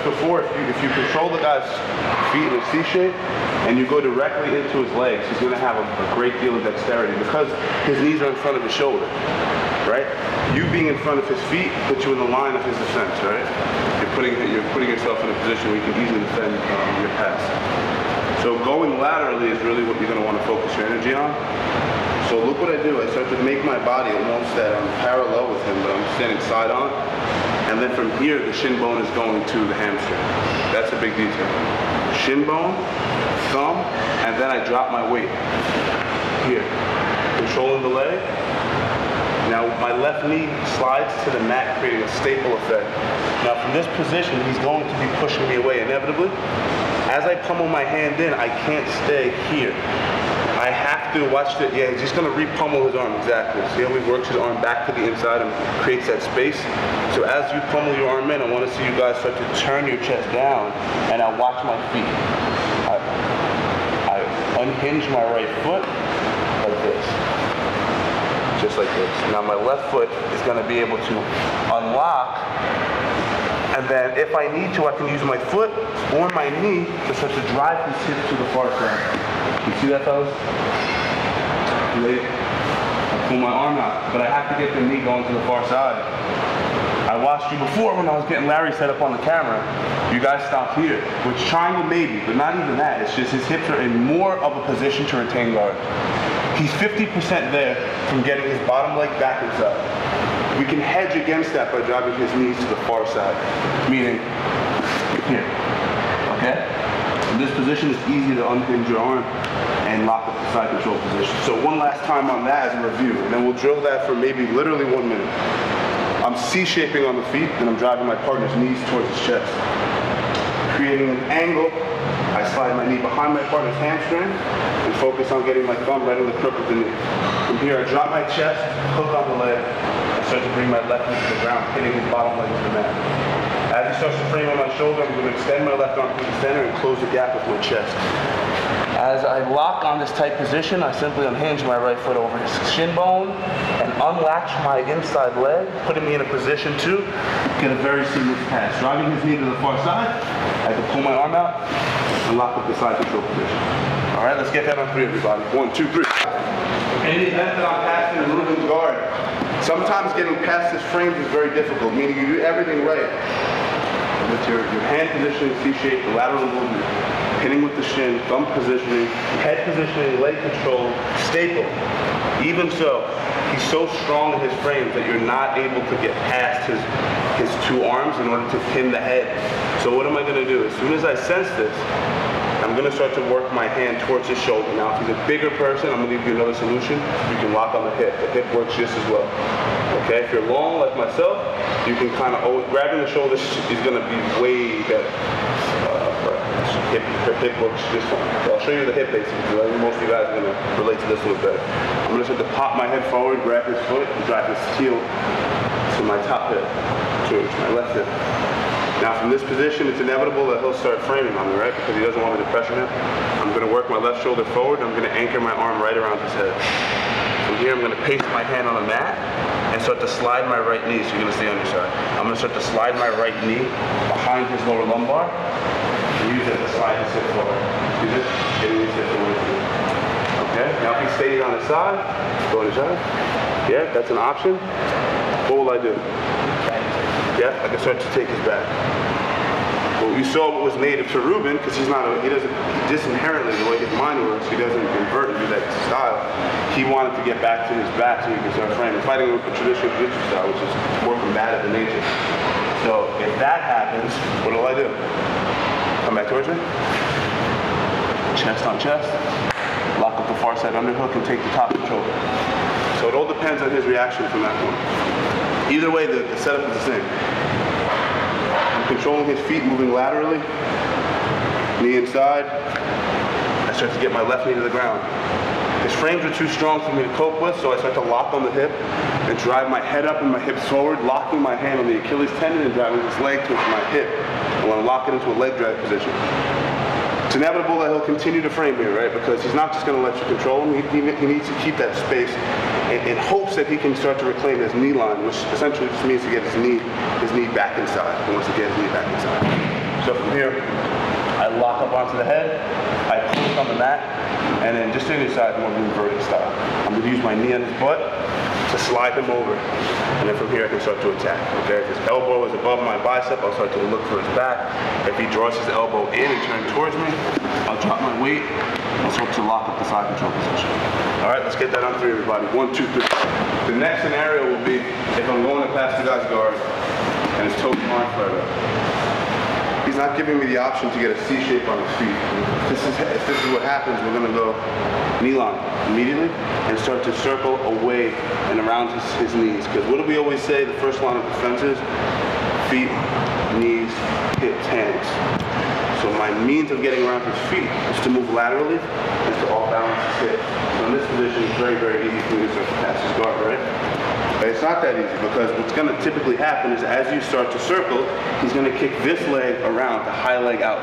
before, if you control the guy's feet in a C shape and you go directly into his legs, he's going to have a great deal of dexterity because his knees are in front of his shoulder, right? You being in front of his feet puts you in the line of his defense, right? You're putting yourself in a position where you can easily defend your pass. So going laterally is really what you're going to want to focus your energy on. So look what I do. I start to make my body almost that I'm parallel with him, but I'm standing side on. And then from here, the shin bone is going to the hamstring. That's a big detail. Shin bone, thumb, and then I drop my weight. Here, controlling the leg. Now my left knee slides to the mat, creating a staple effect. Now from this position, he's going to be pushing me away inevitably. As I pummel my hand in, I can't stay here. I have to watch the, yeah, he's just going to re-pummel his arm, exactly. See how he works his arm back to the inside and creates that space? So as you pummel your arm in, I want to see you guys start to turn your chest down, and I watch my feet. I unhinge my right foot like this. Just like this. Now my left foot is going to be able to unlock, and then if I need to, I can use my foot or my knee to start to drive his hips to the far side. You see that, fellas? I pull my arm out, but I have to get the knee going to the far side. I watched you before when I was getting Larry set up on the camera. You guys stopped here, which triangle maybe, but not even that. It's just his hips are in more of a position to retain guard. He's 50% there from getting his bottom leg back inside. We can hedge against that by driving his knees to the far side, meaning here, okay? In this position, it's easy to unhinge your arm and lock up the side control position. So one last time on that as a review, and then we'll drill that for maybe literally 1 minute. I'm C-shaping on the feet, and I'm driving my partner's knees towards his chest. Creating an angle, I slide my knee behind my partner's hamstring and focus on getting my thumb right in the crook of the knee. From here, I drop my chest, hook on the leg, and start to bring my left knee to the ground, hitting his bottom leg to the mat. As he starts to frame on my shoulder, I'm going to extend my left arm to the center and close the gap with my chest. As I lock on this tight position, I simply unhinge my right foot over his shin bone and unlatch my inside leg, putting me in a position to get a very seamless pass. Driving his knee to the far side, I can pull my arm out and lock up the side control position. All right, let's get that on 3, everybody. 1, 2, 3. In the event that I'm passing a Ruben's guard, sometimes getting past his frames is very difficult, meaning you do everything right. With your hand positioning, C-shape, the lateral movement, hitting with the shin, thumb positioning, head positioning, leg control, staple. Even so, he's so strong in his frames that you're not able to get past his 2 arms in order to pin the head. So what am I going to do? As soon as I sense this, I'm going to start to work my hand towards his shoulder. Now, if he's a bigger person, I'm going to give you another solution. You can lock on the hip. The hip works just as well. Okay, if you're long like myself, you can kind of always, grabbing the shoulders is going to be way better. Hip works just fine. So I'll show you the hip basics because I think most of you guys are going to relate to this a little better. I'm going to start to pop my head forward, grab his foot, and drive his heel to my top hip, to my left hip. Now from this position, it's inevitable that he'll start framing on me, right? Because he doesn't want me to pressure him. I'm going to work my left shoulder forward, and I'm going to anchor my arm right around his head. From here, I'm going to paste my hand on the mat and start to slide my right knee, so you're going to stay on your side. I'm going to start to slide my right knee behind his lower lumbar and use it to slide his hip forward. See this? Getting his hip away from me. Okay? Now if he stays on his side, go on his side. Yeah, that's an option. What will I do? Yeah, I can start to take his back. Well, you saw what was native to Ruben, because he doesn't, just inherently, the way his mind works, he doesn't invert and do that style. He wanted to get back to his back so he could start framing, fighting with the traditional Jiu-Jitsu style, which is more combative in nature. So if that happens, what do I do? Come back towards me. Chest on chest. Lock up the far side underhook and take the top control. So it all depends on his reaction from that point. Either way, the setup is the same. I'm controlling his feet, moving laterally, knee inside. I start to get my left knee to the ground. His frames are too strong for me to cope with, so I start to lock on the hip and drive my head up and my hips forward, locking my hand on the Achilles tendon and driving his leg towards my hip. I want to lock it into a leg drag position. It's inevitable that he'll continue to frame here, right? Because he's not just going to let you control him. He needs to keep that space in hopes that he can start to reclaim his knee line, which essentially just means to get his knee back inside. He wants to get his knee back inside. So from here, I lock up onto the head, I post on the mat, and then just to the side, more inverted style. I'm gonna use my knee on his butt to slide him over, and then from here I can start to attack. Okay, if his elbow is above my bicep, I'll start to look for his back. If he draws his elbow in and turns towards me, I'll drop my weight. I'll start to lock up the side control position. All right, let's get that on 3, everybody. 1, 2, 3. The next scenario will be if I'm going to pass the guy's guard and his toe arm flared up. He's not giving me the option to get a C shape on his feet. If this is what happens, we're gonna go knee line immediately and start to circle away and around his knees. Because what do we always say? The first line of defense is feet, knees, hips, hands. So my means of getting around his feet is to move laterally and to all balance his hips. So in this position, it's very, very easy for me to start to pass his guard, right? But it's not that easy, because what's going to typically happen is as you start to circle, he's going to kick this leg around, the high leg out.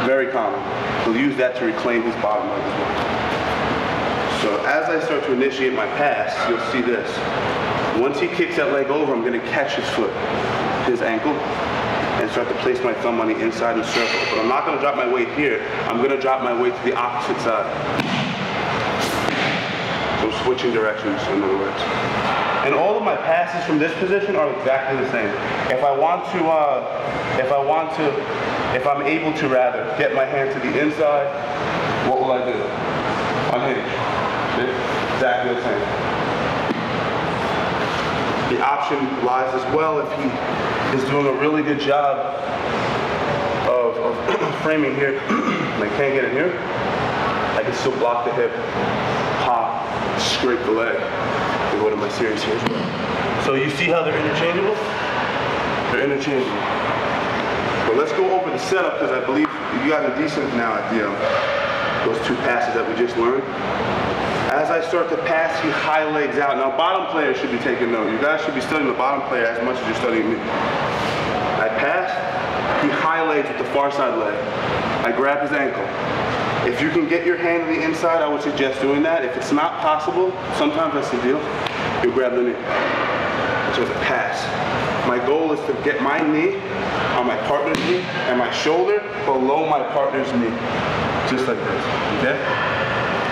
Very common. He'll use that to reclaim his bottom leg as well. So as I start to initiate my pass, you'll see this. Once he kicks that leg over, I'm going to catch his foot, his ankle, and start to place my thumb on the inside and circle. But I'm not going to drop my weight here. I'm going to drop my weight to the opposite side. So switching directions, in other words. And all of my passes from this position are exactly the same. If I'm able to rather, get my hand to the inside, what will I do? Unhinge. It's exactly the same. The option lies as well if he is doing a really good job of framing here, and I can't get in here, I can still block the hip, pop, scrape the leg, and go to my series here as well. So you see how they're interchangeable? They're interchangeable. But let's go over the setup, because I believe you got a decent now idea of those 2 passes that we just learned. As I start to pass, he high legs out. Now, bottom players should be taking note. You guys should be studying the bottom player as much as you're studying me. I pass, he high legs with the far side leg. I grab his ankle. If you can get your hand on the inside, I would suggest doing that. If it's not possible, sometimes that's the deal, you grab the knee. So it's a pass. My goal is to get my knee on my partner's knee and my shoulder below my partner's knee. Just like this, okay?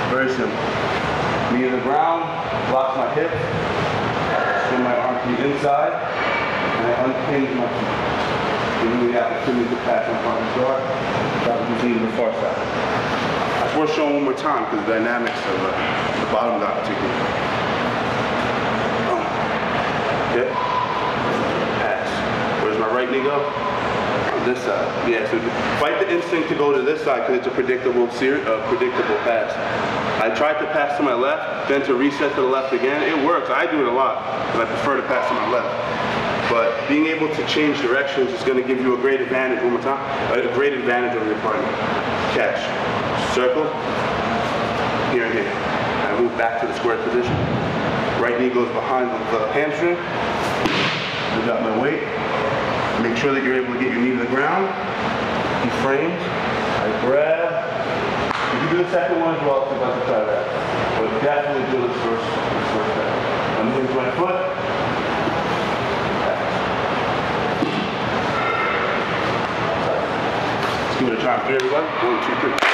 Very simple. Knee to the ground, lock my hip, swing my arm to the inside, and I unhinge my feet. Giving me the opportunity to pass my partner's guard, drop the knee to the far side. That's worth showing one more time, because the dynamics of the bottom guard particularly. Okay? Pass. Where's my right knee go? On this side. Yeah, so fight the instinct to go to this side, because it's a predictable pass. I tried to pass to my left, then to reset to the left again. It works. I do it a lot, but I prefer to pass to my left. But being able to change directions is going to give you a great advantage, one more time, a great advantage over your partner. Catch. Circle. Here and here. I move back to the square position. Right knee goes behind the hamstring. I got my weight. Make sure that you're able to get your knee to the ground. He frames. I grab. You can do the second one as well if you'd like to try that. But definitely do this first step. I'm moving my foot. Let's give it a try on 3, everybody. 1, 2, 3.